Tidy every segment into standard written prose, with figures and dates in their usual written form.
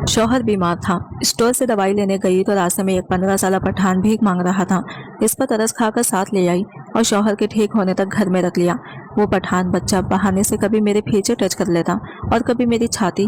शौहर बीमार था। स्टोर से दवाई लेने गई तो रास्ते में एक 15 साल पठान भीख मांग रहा था। इस पर तरस खाकर साथ ले आई और शौहर के ठीक होने तक घर में रख लिया। वो पठान बच्चा बहाने से कभी मेरे पीछे टच कर लेता और कभी मेरी छाती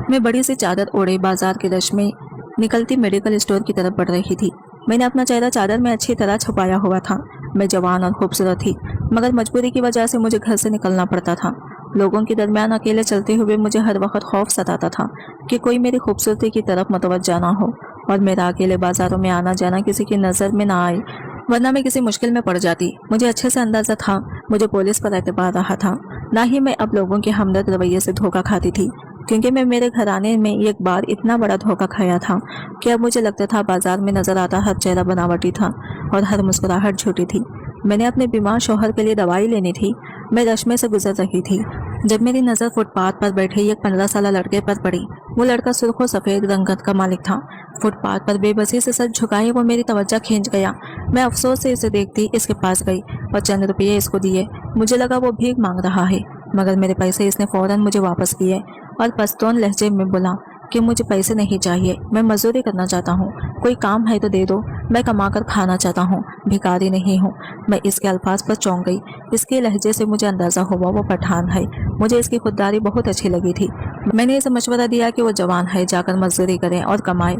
में बड़ी सी चादर ओढ़े बाजार के रश में निकलती मेडिकल स्टोर की तरफ बढ़ रही थी। मैंने अपना चेहरा चादर में अच्छी तरह छुपाया हुआ था। मैं जवान और खूबसूरत थी, मगर मजबूरी की वजह से मुझे घर से निकलना पड़ता था। लोगों के दरमियान अकेले चलते हुए मुझे हर वक्त खौफ सताता था कि कोई मेरी खूबसूरती की तरफ मुतवज्जा ना हो और मेरा अकेले बाजारों में आना जाना किसी की नज़र में ना आए, वरना मैं किसी मुश्किल में पड़ जाती। मुझे अच्छे से अंदाजा था मुझे पुलिस पर एतबार रहा था, ना ही मैं अब लोगों के हमदर्द रवैये से धोखा खाती थी, क्योंकि मैं मेरे घराने में एक बार इतना बड़ा धोखा खाया था कि अब मुझे लगता था बाजार में नजर आता हर चेहरा बनावटी था और हर मुस्कुराहट झूठी थी। मैंने अपने बीमार शौहर के लिए दवाई लेनी थी। मैं रश्मे से गुजर रही थी जब मेरी नज़र फुटपाथ पर बैठे एक 15 साल लड़के पर पड़ी। वो लड़का सुर्ख और सफ़ेद रंगत का मालिक था। फुटपाथ पर बेबसी से सर झुकाए वो मेरी तवज्जो खींच गया। मैं अफसोस से इसे देखती इसके पास गई और चंद रुपये इसको दिए। मुझे लगा वो भीख मांग रहा है, मगर मेरे पैसे इसने फ़ौरन मुझे वापस किए और पश्तून लहजे में बोला कि मुझे पैसे नहीं चाहिए, मैं मजदूरी करना चाहता हूँ, कोई काम है तो दे दो, मैं कमा कर खाना चाहता हूँ, भिखारी नहीं हूँ। मैं इसके अल्फाज पर चौंक गई। इसके लहजे से मुझे अंदाज़ा हुआ वो पठान है। मुझे इसकी खुददारी बहुत अच्छी लगी थी। मैंने इसे मशवरा दिया कि वो जवान है, जाकर मजदूरी करें और कमाए।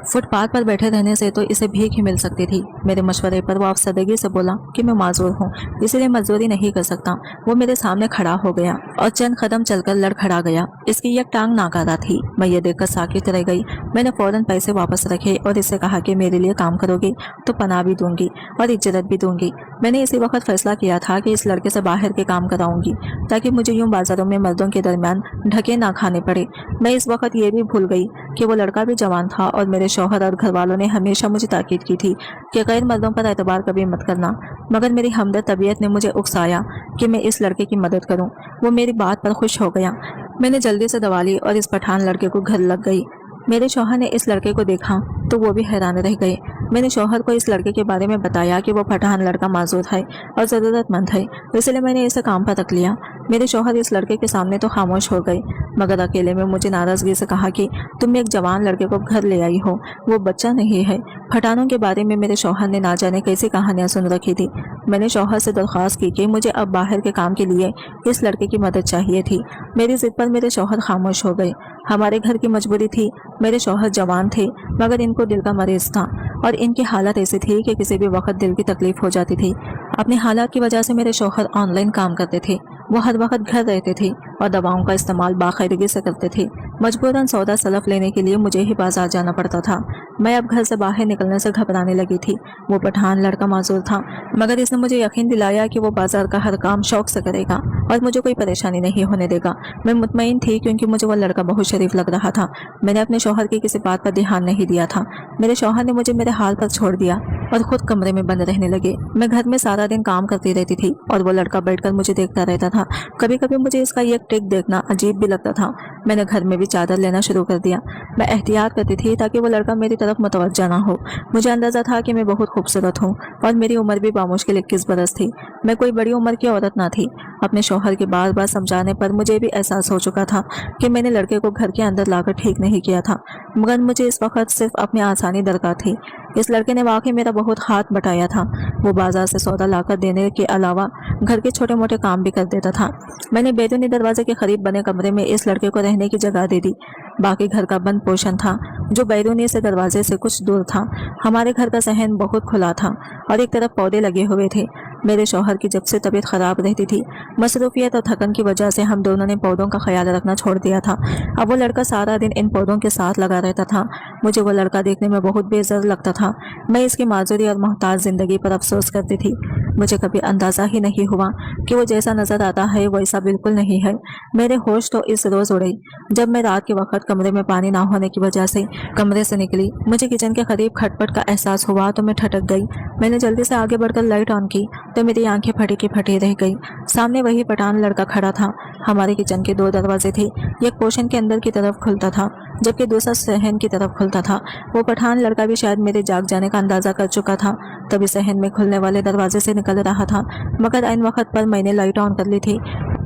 फुटपाथ पर बैठे रहने से तो इसे भीख ही मिल सकती थी। मेरे मशवरे पर वो अफसरदगी से बोला कि मैं माजूर हूँ, इसलिए मजदूरी नहीं कर सकता। वो मेरे सामने खड़ा हो गया और चंद कदम चलकर लड़खड़ा गया। इसकी एक टांग नाकारा थी। मैं ये देखकर साकित रह गई। मैंने फौरन पैसे वापस रखे और इससे कहा कि मेरे लिए काम करोगी तो पनाह भी दूंगी और इज्जत भी दूंगी। मैंने इसी वक्त फैसला किया था कि इस लड़के से बाहर के काम कराऊंगी, ताकि मुझे यूं बाजारों में मर्दों के दरमियान ढके ना खाने पड़े। मैं इस वक्त ये भी भूल गई कि वो लड़का भी जवान था और मेरे शौहर और घर वालों ने हमेशा मुझे ताकीद की थी कि गैर मर्दों पर एतबार कभी मत करना। मगर मेरी हमदर्द तबीयत ने मुझे उकसाया कि मैं इस लड़के की मदद करूं। वो मेरी बात पर खुश हो गया। मैंने जल्दी से दवा ली और इस पठान लड़के को घर लग गई। मेरे शौहर ने इस लड़के को देखा तो वो भी हैरान रह गए। मैंने शौहर को इस लड़के के बारे में बताया कि वो पठान लड़का माजूर है और ज़रूरतमंद है, इसलिए मैंने इसे काम पर रख लिया। मेरे शौहर इस लड़के के सामने तो खामोश हो गए, मगर अकेले में मुझे नाराज़गी से कहा कि तुम एक जवान लड़के को घर ले आई हो, वो बच्चा नहीं है। पठानों के बारे में मेरे शौहर ने ना जाने कैसी कहानियाँ सुन रखी थी। मैंने शौहर से दरख्वास्त की कि मुझे अब बाहर के काम के लिए इस लड़के की मदद चाहिए थी। मेरी जिद पर मेरे शौहर खामोश हो गए। हमारे घर की मजबूरी थी। मेरे शौहर जवान थे, मगर इनको दिल का मरीज था और इनकी हालत ऐसी थी कि किसी भी वक्त दिल की तकलीफ हो जाती थी। अपनी हालात की वजह से मेरे शौहर ऑनलाइन काम करते थे। वो हर वक्त घर रहते थे और दवाओं का इस्तेमाल बाकायदगी से करते थे। मजबूरन सौदा सलफ लेने के लिए मुझे ही बाजार जाना पड़ता था। मैं अब घर से बाहर निकलने से घबराने लगी थी। वो पठान लड़का माजूर था, मगर इसने मुझे यकीन दिलाया कि वो बाजार का हर काम शौक से करेगा और मुझे कोई परेशानी नहीं होने देगा। मैं मुतमईन थी क्योंकि मुझे वो लड़का बहुत शरीफ लग रहा था। मैंने अपने शौहर की किसी बात पर ध्यान नहीं दिया था। मेरे शौहर ने मुझे मेरे हाल पर छोड़ दिया और खुद कमरे में बंद रहने लगे। मैं घर में सारा दिन काम करती रहती थी और वो लड़का बैठकर मुझे देखता रहता था। कभी कभी मुझे इसका एक ट्रिक देखना अजीब भी लगता था। मैंने घर में भी चादर लेना शुरू कर दिया। मैं एहतियात करती थी ताकि वो लड़का मेरी तरफ मुतवज्जा ना हो। मुझे अंदाजा था कि मैं बहुत खूबसूरत हूँ और मेरी उम्र भी बामुश्किल 21 बरस थी। मैं कोई बड़ी उम्र की औरत ना थी। अपने शौहर के बार बार समझाने पर मुझे भी एहसास हो चुका था कि मैंने लड़के को घर के अंदर लाकर ठीक नहीं किया था, मगर मुझे इस वक्त सिर्फ अपनी आसानी दरकार थी। इस लड़के ने वाकई मेरा बहुत हाथ बटाया था। वो बाजार से सौदा लाकर देने के अलावा घर के छोटे मोटे काम भी कर देता था। मैंने बैरूनी दरवाजे के करीब बने कमरे में इस लड़के को रहने की जगह दे दी। बाकी घर का बंद पोर्शन था जो बैरूनी से दरवाजे से कुछ दूर था। हमारे घर का सहन बहुत खुला था और एक तरफ पौधे लगे हुए थे। मेरे शौहर की जब से तबीयत खराब रहती थी, मसरूफियत और थकन की वजह से हम दोनों ने पौधों का ख्याल रखना छोड़ दिया था। अब वो लड़का सारा दिन इन पौधों के साथ लगा रहता था। मुझे वो लड़का देखने में बहुत बेज़र लगता था। मैं इसकी माजूरी और मोहताज ज़िंदगी पर अफसोस करती थी। मुझे कभी अंदाज़ा ही नहीं हुआ कि वो जैसा नज़र आता है वैसा बिल्कुल नहीं है। मेरे होश तो इस रोज़ उड़े जब मैं रात के वक्त कमरे में पानी ना होने की वजह से कमरे से निकली। मुझे किचन के करीब खटपट का एहसास हुआ तो मैं ठटक गई। मैंने जल्दी से आगे बढ़कर लाइट ऑन की तो मेरी आंखें फटी की फटी रह गई। सामने वही पठान लड़का खड़ा था। हमारे किचन के 2 दरवाजे थे। एक पोर्शन के अंदर की तरफ खुलता था जबकि दूसरा सहन की तरफ खुलता था। वो पठान लड़का भी शायद मेरे जाग जाने का अंदाज़ा कर चुका था, तभी सहन में खुलने वाले दरवाजे से निकल रहा था। मगर इन वक्त पर मैंने लाइट ऑन कर ली थी।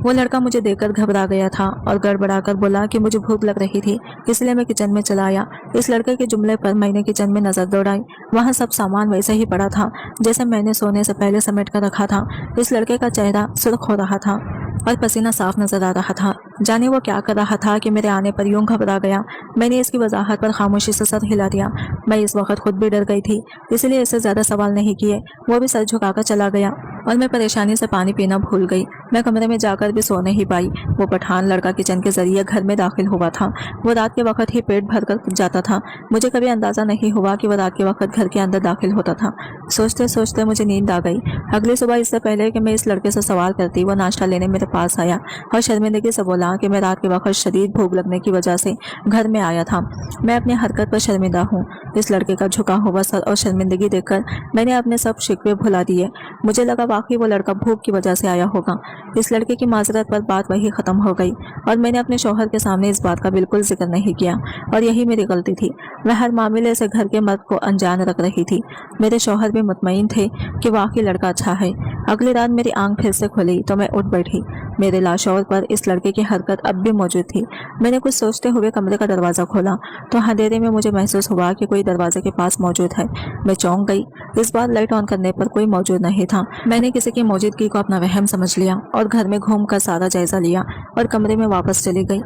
वो लड़का मुझे देखकर घबरा गया था और गड़बड़ाकर बोला कि मुझे भूख लग रही थी, इसलिए मैं किचन में चला आया। इस लड़के के जुमले पर मैंने किचन में नजर दौड़ाई। वहाँ सब सामान वैसे ही पड़ा था जैसे मैंने सोने से पहले समेट कर रखा था। इस लड़के का चेहरा सुर्ख हो रहा था और पसीना साफ नजर आ रहा था। जाने वो क्या कर रहा था कि मेरे आने पर यूं घबरा गया। मैंने इसकी वजाहत पर खामोशी से सर हिला दिया। मैं इस वक्त खुद भी डर गई थी, इसलिए इससे ज्यादा सवाल नहीं किए। वो भी सर झुकाकर चला गया और मैं परेशानी से पानी पीना भूल गई। मैं कमरे में जाकर भी सो नहीं पाई। वो पठान लड़का किचन के जरिए घर में दाखिल हुआ था। वो रात के वक्त ही पेट भर कर जाता था। मुझे कभी अंदाजा नहीं हुआ कि वो रात के वक्त घर के अंदर दाखिल होता था। सोचते सोचते मुझे नींद आ गई। अगली सुबह इससे पहले कि मैं इस लड़के से सवाल करती, वो नाश्ता लेने मेरे पास आया और शर्मिंदगी से बोला कि मैं रात के वक्त शदीद भूख लगने की वजह से घर में आया था। मैं अपनी हरकत पर शर्मिंदा हूँ। इस लड़के का झुका हुआ सर और शर्मिंदगी देखकर मैंने अपने सब शिकवे भुला दिए। मुझे लगा वाकई वो लड़का भूख की वजह से आया होगा। इस लड़के की माजरत पर बात वही खत्म हो गई और मैंने अपने शौहर के सामने इस बात का बिल्कुल जिक्र नहीं किया और यही मेरी गलती थी। मैं हर मामले से घर के मर्द को अनजान रख रही थी। मेरे शौहर भी मुतमईन थे कि वाकई लड़का अच्छा है। अगली रात मेरी आंख फिर से खुली तो मैं उठ बैठी। मेरे लाशौर पर इस लड़के की हरकत अब भी मौजूद थी। मैंने कुछ सोचते हुए कमरे का दरवाज़ा खोला तो अंधेरे में मुझे महसूस हुआ कि कोई दरवाजे के पास मौजूद है। मैं चौंक गई। इस बार लाइट ऑन करने पर कोई मौजूद नहीं था। मैंने किसी की मौजूदगी को अपना वहम समझ लिया और घर में घूमकर सारा जायजा लिया और कमरे में वापस चली गई।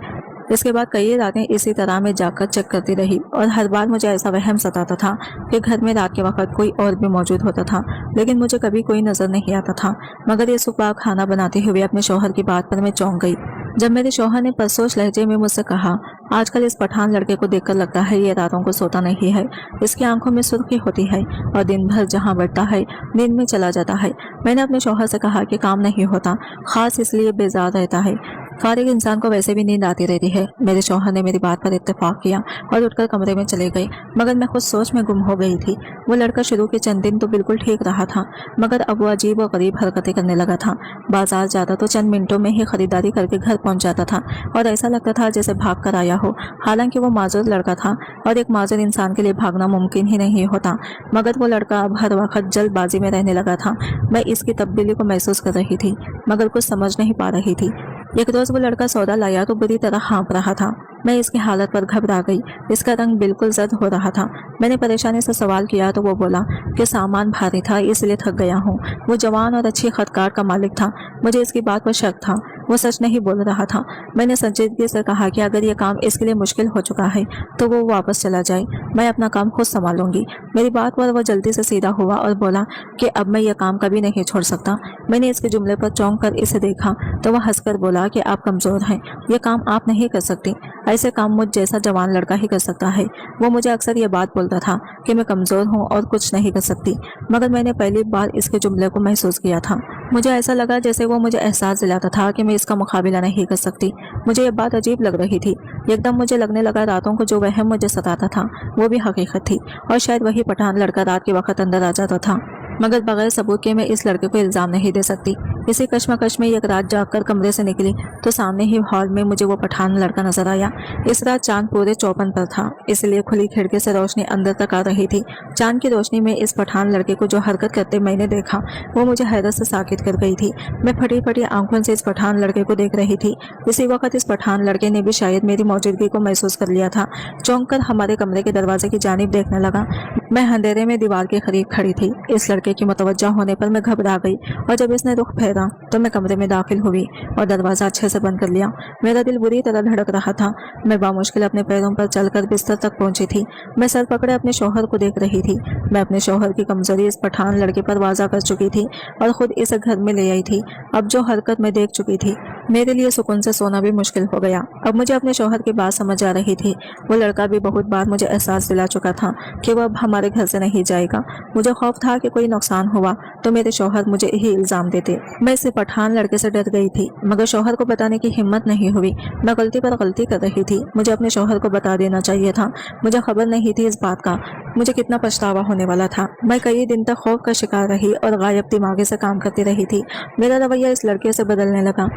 इसके बाद कई रातें इसी तरह मैं जाकर चेक करती रही और हर बार मुझे ऐसा वहम सताता था कि घर में रात के वक्त कोई और भी मौजूद होता था, लेकिन मुझे कभी कोई नजर नहीं आता था। मगर ये सुबह खाना बनाते हुए अपने शौहर की बात पर मैं चौंक गई जब मेरे शौहर ने परसोच लहजे में मुझसे कहा, आजकल इस पठान लड़के को देखकर लगता है ये रातों को सोता नहीं है। इसकी आंखों में सुर्खी होती है और दिन भर जहाँ बैठता है नींद में चला जाता है। मैंने अपने शौहर से कहा कि काम नहीं होता, खास इसलिए बेजार रहता है। फारिग इंसान को वैसे भी नींद आती रहती है। मेरे शौहर ने मेरी बात पर इत्तेफाक किया और उठकर कमरे में चले गए। मगर मैं खुद सोच में गुम हो गई थी। वो लड़का शुरू के चंद दिन तो बिल्कुल ठीक रहा था, मगर अब वो अजीब और गरीब हरकतें करने लगा था। बाजार जाता तो चंद मिनटों में ही खरीदारी करके घर पहुंच जाता था और ऐसा लगता था जैसे भाग कर आया हो। हालांकि वो माजूर लड़का था और एक माजूर इंसान के लिए भागना मुमकिन ही नहीं होता, मगर वो लड़का अब हर वक्त जल्दबाजी में रहने लगा था। मैं इसकी तब्दीली को महसूस कर रही थी मगर कुछ समझ नहीं पा रही थी। एक रोज वो लड़का सौदा लाया तो बुरी तरह हाँफ रहा था। मैं इसकी हालत पर घबरा गई। इसका रंग बिल्कुल जर्द हो रहा था। मैंने परेशानी से सवाल किया तो वो बोला कि सामान भारी था इसलिए थक गया हूँ। वो जवान और अच्छी खदकार का मालिक था। मुझे इसकी बात पर शक था, वो सच नहीं बोल रहा था। मैंने संजीदगी से कहा कि अगर ये काम इसके लिए मुश्किल हो चुका है तो वो वापस चला जाए, मैं अपना काम खुद संभालूंगी। मेरी बात पर वो जल्दी से सीधा हुआ और बोला कि अब मैं ये काम कभी नहीं छोड़ सकता। मैंने इसके जुमले पर चौंक कर इसे देखा तो वह हंसकर बोला कि आप कमजोर हैं, ये काम आप नहीं कर सकती। ऐसे काम मुझ जैसा जवान लड़का ही कर सकता है। वो मुझे अक्सर ये बात बोलता था कि मैं कमजोर हूँ और कुछ नहीं कर सकती, मगर मैंने पहली बार इसके जुमले को महसूस किया था। मुझे ऐसा लगा जैसे वो मुझे एहसास दिलाता था कि मैं इसका मुकाबला नहीं कर सकती। मुझे ये बात अजीब लग रही थी। एकदम मुझे लगने लगा रातों को जो वहम मुझे सताता था वो भी हकीकत थी और शायद वही पठान लड़का रात के वक्त अंदर आ जाता था। मगर बगैर सबूत के मैं इस लड़के को इल्ज़ाम नहीं दे सकती। इसी कश्मकश में एक रात जागकर कमरे से निकली तो सामने ही हॉल में मुझे वो पठान लड़का नजर आया। इस रात चांद पूरे चौपन पर था, इसलिए खुली खिड़की से रोशनी अंदर तक आ रही थी। चांद की रोशनी में इस पठान लड़के को जो हरकत करते मैंने देखा वो मुझे हैरत से साकित कर गई थी। मैं फटी फटी आंखों से इस पठान लड़के को देख रही थी। इसी वक्त इस पठान लड़के ने भी शायद मेरी मौजूदगी को महसूस कर लिया था। चौंक कर हमारे कमरे के दरवाजे की जानिब देखने लगा। मैं अंधेरे में दीवार के करीब खड़ी थी। इस लड़के की मुतवज्जा होने पर मैं घबरा गई और जब इसने रुख फेरा तो मैं कमरे में दाखिल हुई और दरवाजा अच्छे से बंद कर लिया। मेरा दिल बुरी तरह धड़क रहा था। मैं बामुश्किल अपने पैरों पर चलकर बिस्तर तक पहुंची थी। मैं सर पकड़े अपने शौहर को देख रही थी। मैं अपने शौहर की कमजोरी इस पठान लड़के पर वाज़ा कर चुकी थी और खुद इसे घर में ले आई थी। अब जो हरकत मैं देख चुकी थी मेरे लिए सुकून से सोना भी मुश्किल हो गया। अब मुझे अपने शौहर की बात समझ आ रही थी। वो लड़का भी बहुत बार मुझे एहसास दिला चुका था कि वो अब हमारे घर से नहीं जाएगा। मुझे खौफ था कि कोई नुकसान हुआ तो मेरे शौहर मुझे ही इल्ज़ाम देते। मैं इस पठान लड़के से डर गई थी मगर शौहर को बताने की हिम्मत नहीं हुई। मैं गलती पर गलती कर रही थी। मुझे अपने शौहर को बता देना चाहिए था। मुझे खबर नहीं थी इस बात का। मुझे कितना पछतावा होने वाला था। मैं कई दिन तक खौफ का शिकार रही और गायब दिमागे से काम करती रही थी। मेरा रवैया इस लड़के से बदलने लगा।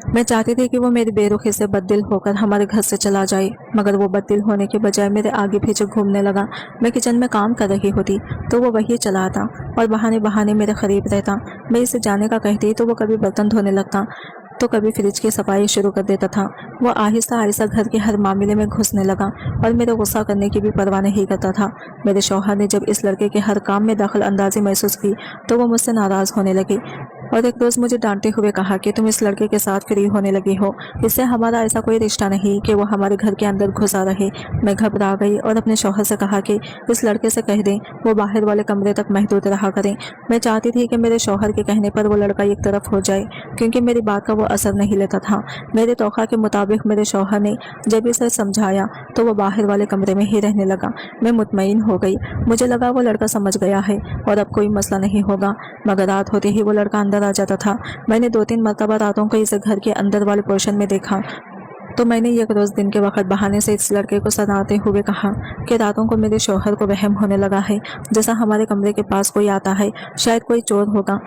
मैं चाहती थी कि वो मेरी बेरुखी से बददिल होकर हमारे घर से चला जाए, मगर वो बददिल होने के बजाय मेरे आगे पीछे घूमने लगा। मैं किचन में काम कर रही होती तो वो वही चला आता और बहाने बहाने मेरे करीब रहता। मैं इसे जाने का कहती तो वो कभी बर्तन धोने लगता तो कभी फ्रिज की सफाई शुरू कर देता था। वो आहिस्ता आहिस्ता घर के हर मामले में घुसने लगा और मेरे गुस्सा करने की भी परवाह नहीं करता था। मेरे शौहर ने जब इस लड़के के हर काम में दखल अंदाजी महसूस की तो वो मुझसे नाराज़ होने लगे और एक रोज़ मुझे डांटते हुए कहा कि तुम इस लड़के के साथ फ्री होने लगी हो, इससे हमारा ऐसा कोई रिश्ता नहीं कि वो हमारे घर के अंदर घुसा रहे। मैं घबरा गई और अपने शौहर से कहा कि इस लड़के से कह दें वो बाहर वाले कमरे तक महदूद रहा करें। मैं चाहती थी कि मेरे शौहर के कहने पर वो लड़का एक तरफ हो जाए, क्योंकि मेरी बात का वो असर नहीं लेता था। मेरे तौखा के मुताबिक मेरे शौहर ने जब इसे समझाया तो वो बाहर वाले कमरे में ही रहने लगा। मैं मुतमईन हो गई, मुझे लगा वो लड़का समझ गया है और अब कोई मसला नहीं होगा। मगर रात होते ही वो लड़का अंदर आ जाता था। मैंने 2-3 मरतबा रातों को इसे घर के अंदर वाले पोर्शन में देखा तो मैंने एक रोज़ दिन के वक्त बहाने से इस लड़के को सताते हुए कहा कि रातों को मेरे शौहर को वहम होने लगा है जैसा हमारे कमरे के पास कोई आता है, शायद कोई चोर होगा।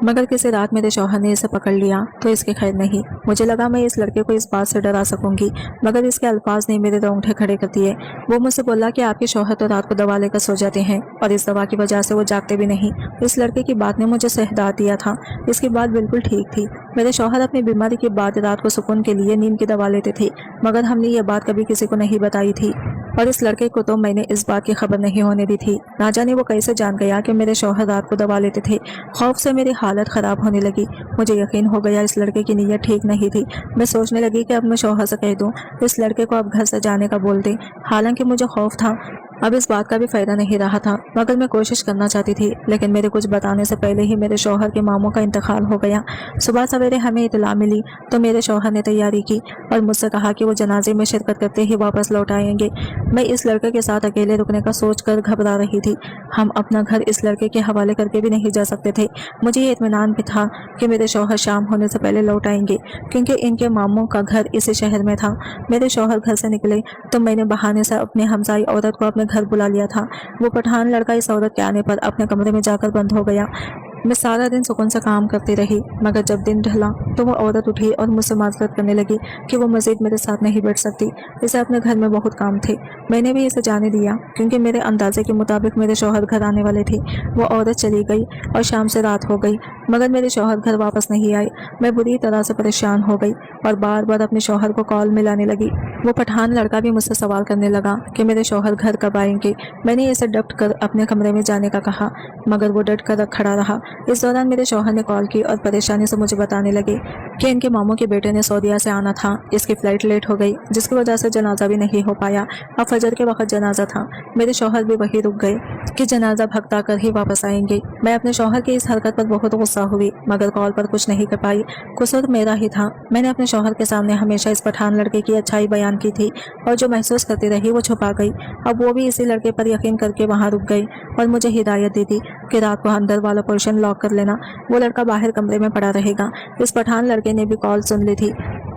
मगर किसी रात मेरे शौहर ने इसे पकड़ लिया तो इसके खैर नहीं। मुझे लगा मैं इस लड़के को इस बात से डरा सकूंगी, मगर इसके अल्फाज ने मेरे रोंगटे खड़े कर दिए। वो मुझसे बोला कि आपके शौहर तो रात को दवा लेकर सो जाते हैं और इस दवा की वजह से वो जागते भी नहीं। इस लड़के की बात ने मुझे सहदा दिया था। इसकी बात बिल्कुल ठीक थी। मेरे शौहर अपनी बीमारी के बाद रात को सुकून के लिए नींद की दवा लेते थे, मगर हमने ये बात कभी किसी को नहीं बताई थी और इस लड़के को तो मैंने इस बात की खबर नहीं होने दी थी। ना जाने वो कैसे जान गया कि मेरे शौहर रात को दवा लेते थे। खौफ से मेरी हालत ख़राब होने लगी। मुझे यकीन हो गया इस लड़के की नीयत ठीक नहीं थी। मैं सोचने लगी कि अब मैं शौहर से कह दूं इस लड़के को अब घर से जाने का बोल दें। हालांकि मुझे खौफ था, अब इस बात का भी फ़ायदा नहीं रहा था, मगर मैं कोशिश करना चाहती थी। लेकिन मेरे कुछ बताने से पहले ही मेरे शौहर के मामू का इंतकाल हो गया। सुबह सवेरे हमें इतला मिली तो मेरे शौहर ने तैयारी की और मुझसे कहा कि वो जनाजे में शिरकत करते ही वापस लौट आएंगे। मैं इस लड़के के साथ अकेले रुकने का सोचकर घबरा रही थी। हम अपना घर इस लड़के के हवाले करके भी नहीं जा सकते थे। मुझे ये इत्मीनान भी था कि मेरे शौहर शाम होने से पहले लौट आएंगे, क्योंकि इनके मामू का घर इसी शहर में था। मेरे शौहर घर से निकले तो मैंने बहाने से अपने हमसाई औरत को अपने घर बुला लिया था। वो पठान लड़का इस औरत के आने पर अपने कमरे में जाकर बंद हो गया। मैं सारा दिन सुकून से काम करती रही, मगर जब दिन ढला तो वो औरत उठी और मुझसे माजरत करने लगी कि वो मज़ीद मेरे साथ नहीं बैठ सकती। इसे अपने घर में बहुत काम थे। मैंने भी इसे जाने दिया, क्योंकि मेरे अंदाजे के मुताबिक मेरे शौहर घर आने वाले थे। वो औरत चली गई और शाम से रात हो गई, मगर मेरे शौहर घर वापस नहीं आए। मैं बुरी तरह से परेशान हो गई और बार बार अपने शौहर को कॉल मिलाने लगी। वो पठान लड़का भी मुझसे सवाल करने लगा कि मेरे शौहर घर कब आएंगे। मैंने इसे डट कर अपने कमरे में जाने का कहा, मगर वो डट कर खड़ा रहा। इस दौरान मेरे शौहर ने कॉल की और परेशानी से मुझे बताने लगे कि इनके मामू के बेटे ने सऊदीया से आना था। इसकी फ़्लाइट लेट हो गई, जिसकी वजह से जनाजा भी नहीं हो पाया। अब फजर के वक्त जनाजा था। मेरे शौहर भी वही रुक गए कि जनाजा भगता कर ही वापस आएंगे। मैं अपने शौहर की इस हरकत पर बहुत गुस्सा हुई, मगर कॉल पर कुछ नहीं कर पाई। कसूर मेरा ही था। मैंने अपने शौहर के सामने हमेशा इस पठान लड़के की अच्छाई बयान की थी और जो महसूस करती रही वो छुपा गई। अब वो भी इसी लड़के पर यकीन करके वहाँ रुक गई और मुझे हिदायत दी थी कि रात को अंदर वाला पोर्शन लॉक कर लेना, वो लड़का बाहर कमरे में पड़ा रहेगा। इस पठान लड़के ने भी कॉल सुन ली थी।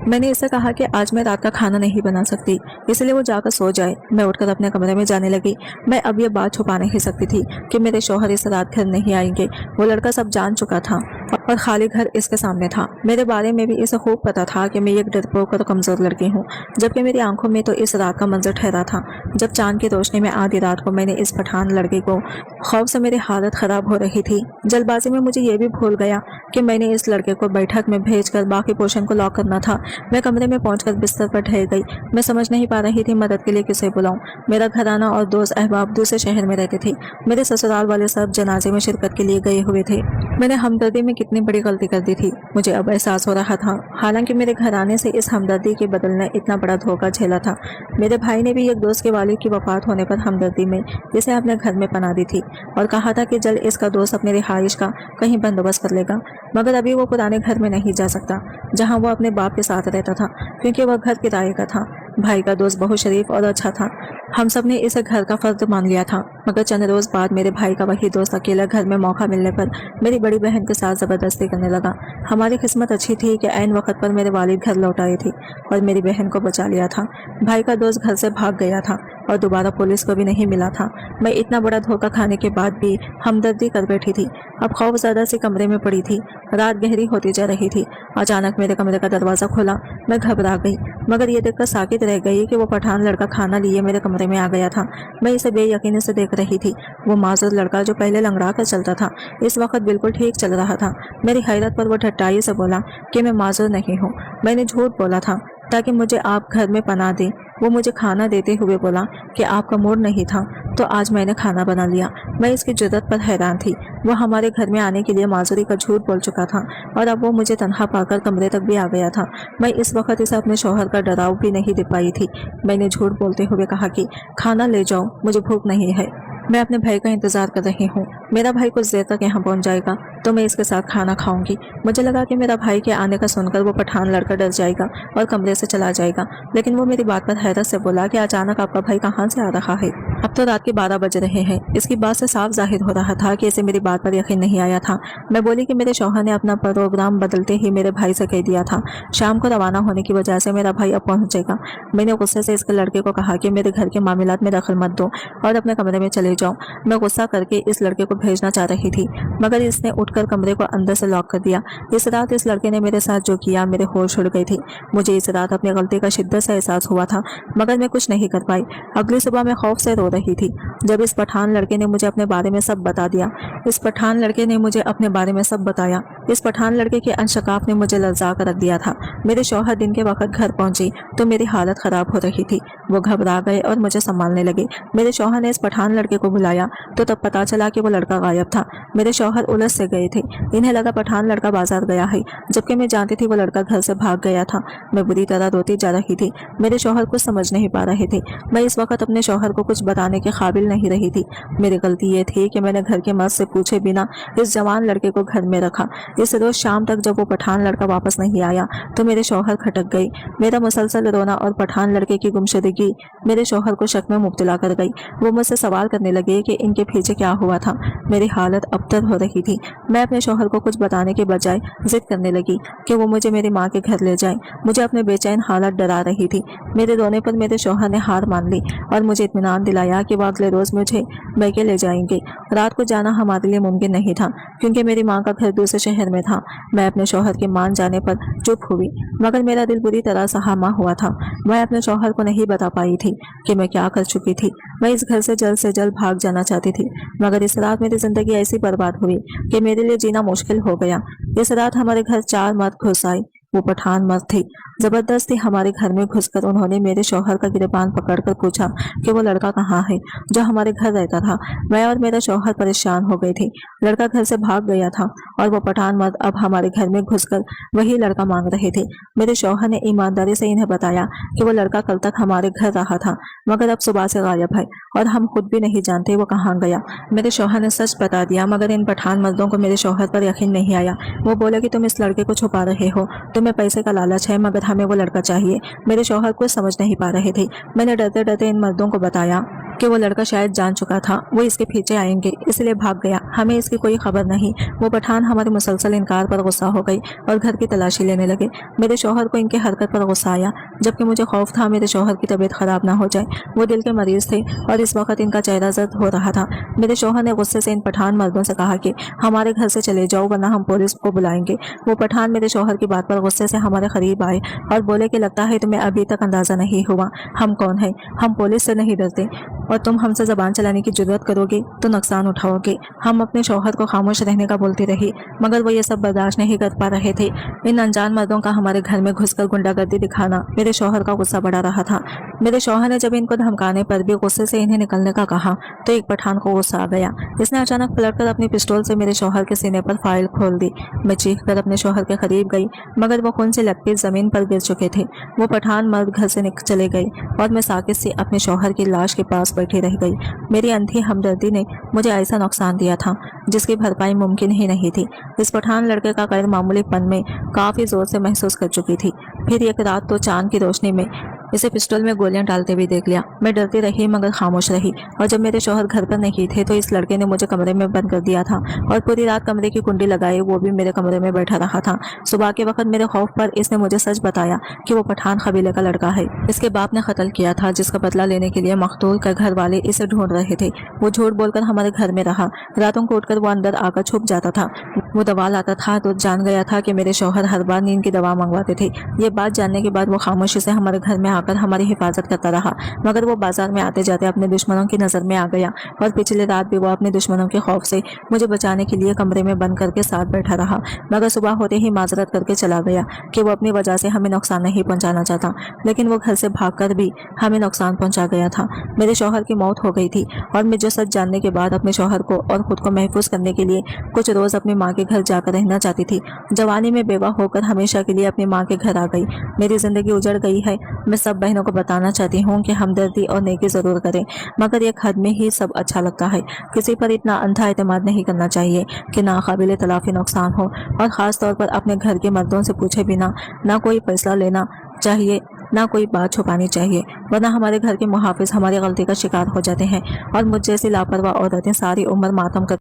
मैंने इससे कहा कि आज मैं रात का खाना नहीं बना सकती, इसलिए वो जाकर सो जाए। मैं उठकर अपने कमरे में जाने लगी। मैं अब ये बात छुपा नहीं सकती थी कि मेरे शौहर इस रात घर नहीं आएंगे। वो लड़का सब जान चुका था और खाली घर इसके सामने था। मेरे बारे में भी इसे खूब पता था कि मैं एक डरपोक और कमज़ोर लड़की हूँ, जबकि मेरी आंखों में तो इस रात का मंजर ठहरा था जब चांद की रोशनी में आधी रात को मैंने इस पठान लड़के को, खौफ से मेरी हालत ख़राब हो रही थी। जल्दबाजी में मुझे ये भी भूल गया कि मैंने इस लड़के को बैठक में भेजकर बाकी पोर्शन को लॉक करना था। मैं कमरे में पहुंचकर बिस्तर पर ठहर गई। मैं समझ नहीं पा रही थी मदद के लिए किसे बुलाऊं। मेरा घराना और दोस्त अहबाब दूसरे शहर में रहते थे। मेरे ससुराल वाले सब जनाजे में शिरकत के लिए गए हुए थे। मैंने हमदर्दी में कितनी बड़ी गलती कर दी थी, मुझे अब एहसास हो रहा था। हालांकि मेरे घराने से इस हमदर्दी के बदले इतना बड़ा धोखा झेला था। मेरे भाई ने भी एक दोस्त के वालिद की वफात होने पर हमदर्दी में इसे अपने घर में पना दी थी और कहा था कि जल्द इसका दोस्त अपने रिहाइश का कहीं बंदोबस्त कर लेगा। मगर अभी वो पुराने घर में नहीं जा सकता जहाँ वो अपने बाप के साथ रहता था, क्योंकि वह घर किराए का था। भाई का दोस्त बहुत शरीफ और अच्छा था। हम सब ने इसे घर का फर्द मान लिया था। मगर चंद रोज़ बाद मेरे भाई का वही दोस्त अकेला घर में मौका मिलने पर मेरी बड़ी बहन के साथ ज़बरदस्ती करने लगा। हमारी किस्मत अच्छी थी कि ऐन वक्त पर मेरे वालिद घर लौट आए थे और मेरी बहन को बचा लिया था। भाई का दोस्त घर से भाग गया था और दोबारा पुलिस को भी नहीं मिला था। मैं इतना बड़ा धोखा खाने के बाद भी हमदर्दी कर बैठी थी। अब खौफजदा सी कमरे में पड़ी थी। रात गहरी होती जा रही थी। अचानक मेरे कमरे का दरवाज़ा खुला। मैं घबरा गई, मगर ये देखकर साकित रह गई कि वो पठान लड़का खाना लिए मेरे कमरे में आ गया था। मैं इसे बेयकीनी से देख रही थी। वो माजूर लड़का जो पहले लंगड़ा कर चलता था, इस वक्त बिल्कुल ठीक चल रहा था। मेरी हैरत पर वो ठट्टाई से बोला कि मैं माजूर नहीं हूँ। मैंने झूठ बोला था ताकि मुझे आप घर में पनाह दें। वो मुझे खाना देते हुए बोला कि आपका मूड नहीं था, तो आज मैंने खाना बना लिया। मैं इसकी जुर्रत पर हैरान थी। वो हमारे घर में आने के लिए माजूरी का झूठ बोल चुका था और अब वो मुझे तन्हा पाकर कमरे तक भी आ गया था। मैं इस वक्त इसे अपने शौहर का डराव भी नहीं दे पाई थी। मैंने झूठ बोलते हुए कहा कि खाना ले जाओ, मुझे भूख नहीं है। मैं अपने भाई का इंतज़ार कर रही हूँ। मेरा भाई कुछ देर तक यहाँ पहुँच जाएगा तो मैं इसके साथ खाना खाऊंगी। मुझे लगा कि मेरा भाई के आने का सुनकर वो पठान लड़का डर जाएगा और कमरे से चला जाएगा, लेकिन वो मेरी बात पर हैरत से बोला कि अचानक आपका भाई कहाँ से आ रहा है? अब तो रात के 12 बज रहे हैं। इसकी बात से साफ जाहिर हो रहा था कि इसे मेरी बात पर यकीन नहीं आया था। मैं बोली कि मेरे शौहर ने अपना प्रोग्राम बदलते ही मेरे भाई से कह दिया था, शाम को रवाना होने की वजह से मेरा भाई अब पहुँचेगा। मैंने गुस्से से इसके लड़के को कहा कि मेरे घर के मामलात में दखल मत दो और अपने कमरे में चले जाओ। मैं गुस्सा करके इस लड़के को भेजना चाह रही थी, मगर इसने उठकर कमरे को अंदर से लॉक कर दिया। इस रात इस लड़के ने मेरे साथ जो किया, मेरे होश उड़ गए थे। मुझे इस रात अपनी गलती का शिद्दत से एहसास हुआ था, मगर मैं कुछ नहीं कर पाई। अगली सुबह मैं खौफ से रो रही थी जब इस पठान लड़के ने मुझे अपने बारे में सब बता दिया। इस पठान लड़के ने मुझे अपने बारे में सब बताया। इस पठान लड़के के अंशकाफ ने मुझे लर्जा कर रख दिया था। मेरे शौहर दिन के वक्त घर पहुंचे तो मेरी हालत खराब हो रही थी। वो घबरा गए और मुझे संभालने लगे। मेरे शौहर ने इस पठान लड़के को बुलाया तो तब पता चला कि वो लड़का गायब था। मेरे शौहर उलझ से गए थे। इन्हें लगा पठान लड़का बाजार गया है, जबकि मैं जानती थी वो लड़का घर से भाग गया था। मैं बुरी तरह रोती जा रही थी। मेरे शौहर कुछ समझ नहीं पा रहे थे। मैं इस वक्त अपने शौहर को कुछ बताने के काबिल नहीं रही थी। मेरी गलती ये थी कि मैंने घर के मर्द से पूछे बिना इस जवान लड़के को घर में रखा। इस रोज शाम तक जब वो पठान लड़का वापस नहीं आया तो मेरे शौहर खटक गई। मेरा मुसलसल रोना और पठान लड़के की गुमशुदगी मेरे शौहर को शक में मुब्तला कर गई। वो मुझसे सवाल करने लगे कि इनके पीछे क्या हुआ था। मेरी हालत अबतर हो रही थी। मैं अपने शौहर को कुछ बताने के बजाय जिद करने लगी कि वो मुझे मेरी माँ के घर ले जाए। मुझे अपने बेचैन हालत डरा रही थी। मेरे रोने पर मेरे शौहर ने हार मान ली और मुझे इत्मीनान दिलाया कि वो अगले रोज मुझे मैके ले जाएंगे। रात को जाना हमारे लिए मुमकिन नहीं था क्योंकि मेरी माँ का घर दूसरे शहर में था। मैं अपने शौहर के मान जाने पर चुप हुई, मगर मेरा दिल बुरी तरह सहामा हुआ था। मैं अपने शौहर को नहीं बता पाई थी कि मैं क्या कर चुकी थी। मैं इस घर से जल्द भाग जाना चाहती थी, मगर इस रात मेरी जिंदगी ऐसी बर्बाद हुई कि मेरे लिए जीना मुश्किल हो गया। इस रात हमारे घर 4 मर्द घुस आए। वो पठान मर्द थे। जबरदस्ती हमारे घर में घुसकर उन्होंने मेरे शौहर का गिरबान पकड़कर पूछा कि वो लड़का कहाँ है जो हमारे घर रहता था। मैं और मेरा शौहर परेशान हो गए थे। लड़का घर से भाग गया था और वो पठान मर्द अब हमारे घर में घुसकर वही लड़का मांग रहे थे। मेरे शौहर ने ईमानदारी से इन्हें बताया कि वो लड़का कल तक हमारे घर रहा था, मगर अब सुबह से गायब है और हम खुद भी नहीं जानते वो कहाँ गया। मेरे शौहर ने सच बता दिया, मगर इन पठान मर्दों को मेरे शौहर पर यकीन नहीं आया। वो बोले कि तुम इस लड़के को छुपा रहे हो, तुम्हें पैसे का लालच है, मगर हमें वो लड़का चाहिए। मेरे शौहर कुछ समझ नहीं पा रहे थे। मैंने डरते डरते इन मर्दों को बताया कि वो लड़का शायद जान चुका था, वो इसके पीछे आएंगे, इसलिए भाग गया। हमें इसकी कोई खबर नहीं। वो पठान हमारे मुसलसल इनकार पर गुस्सा हो गई और घर की तलाशी लेने लगे। मेरे शौहर को इनके हरकत पर गुस्सा आया, जबकि मुझे खौफ था मेरे शौहर की तबीयत खराब ना हो जाए। वो दिल के मरीज थे और इस वक्त इनका चेहरा जर्द हो रहा था। मेरे शौहर ने गुस्से से इन पठान मर्दों से कहा कि हमारे घर से चले जाओ, वरना हम पुलिस को बुलाएंगे। वो पठान मेरे शौहर की बात पर गुस्से से हमारे करीब आए और बोले कि लगता है तुम्हें अभी तक अंदाजा नहीं हुआ हम कौन है। हम पुलिस से नहीं डरते और तुम हमसे जबान चलाने की जरूरत करोगे तो नुकसान उठाओगे। हम अपने शौहर को खामोश रहने का बोलती रही, मगर वो ये सब बर्दाश्त नहीं कर पा रहे थे। इन अनजान मर्दों का हमारे घर में घुसकर गुंडागर्दी दिखाना मेरे शौहर का गुस्सा बढ़ा रहा था। मेरे शौहर ने जब इनको धमकाने पर भी गुस्से से इन्हें निकलने का कहा तो एक पठान को गुस्सा आ गया। इसने अचानक पलटकर अपनी पिस्तौल से मेरे शौहर के सीने पर फाइल खोल दी। मैं चीख कर अपने शौहर के करीब गई, मगर वो खून से लटके जमीन पर गिर चुके थे। वो पठान मर्द घर से चले गए और मैं साकित से अपने शौहर की लाश के पास बैठी रह गई। मेरी अंधी हमदर्दी ने मुझे ऐसा नुकसान दिया था जिसकी भरपाई मुमकिन ही नहीं थी। इस पठान लड़के का गैर मामूली पन में काफ़ी ज़ोर से महसूस कर चुकी थी। फिर एक रात तो चांद की रोशनी में इसे पिस्टल में गोलियां डालते भी देख लिया। मैं डरती रही मगर खामोश रही। और जब मेरे शौहर घर पर नहीं थे तो इस लड़के ने मुझे कमरे में बंद कर दिया था और पूरी रात कमरे की कुंडी लगाए वो भी मेरे कमरे में बैठा रहा था। सुबह के वक्त मेरे खौफ पर इसने मुझे सच बताया कि वो पठान कबीले का लड़का है। इसके बाप ने कत्ल किया था जिसका बदला लेने के लिए मकतूल के घर वाले इसे ढूंढ रहे थे। वो झूठ बोलकर हमारे घर में रहा। रातों को उठकर वो अंदर आकर छुप जाता था। वो दवा लाता था तो जान गया था कि मेरे शौहर हर बार नींद की दवा मंगवाते थे। ये बात जानने के बाद वो खामोशी से हमारे घर में आकर हमारी हिफाजत करता रहा। मगर वो बाजार में आते जाते अपने दुश्मनों की नज़र में आ गया और पिछले रात भी वो अपने दुश्मनों के खौफ से मुझे बचाने के लिए कमरे में बंद करके साथ बैठा रहा। मगर सुबह होते ही माजरत करके चला गया कि वो अपनी वजह से हमें नुकसान नहीं पहुंचाना चाहता। लेकिन वो घर से भागकर भी हमें नुकसान पहुंचा गया था। मेरे शौहर की मौत हो गई थी और मैं जो सच जानने के बाद अपने शौहर को और खुद को महफूज करने के लिए कुछ रोज़ अपनी माँ के घर जाकर रहना चाहती थी। जवानी में बेवा होकर हमेशा के लिए अपनी माँ के घर आ गई। मेरी ज़िंदगी उजड़ गई है। मैं सब बहनों को बताना चाहती हूँ कि हमदर्दी और नेकी ज़रूर करें मगर एक हद में ही सब अच्छा लगता है। किसी पर इतना अंधा एतमाद नहीं करना चाहिए कि नाकाबिले तलाफी नुकसान हो और ख़ास तौर पर अपने घर के मर्दों से पूछे बिना ना कोई फैसला लेना चाहिए ना कोई बात छुपानी चाहिए, वरना हमारे घर के मुहाफिज हमारी गलती का शिकार हो जाते हैं और मुझ जैसी लापरवाह औरतें सारी उम्र मातम कर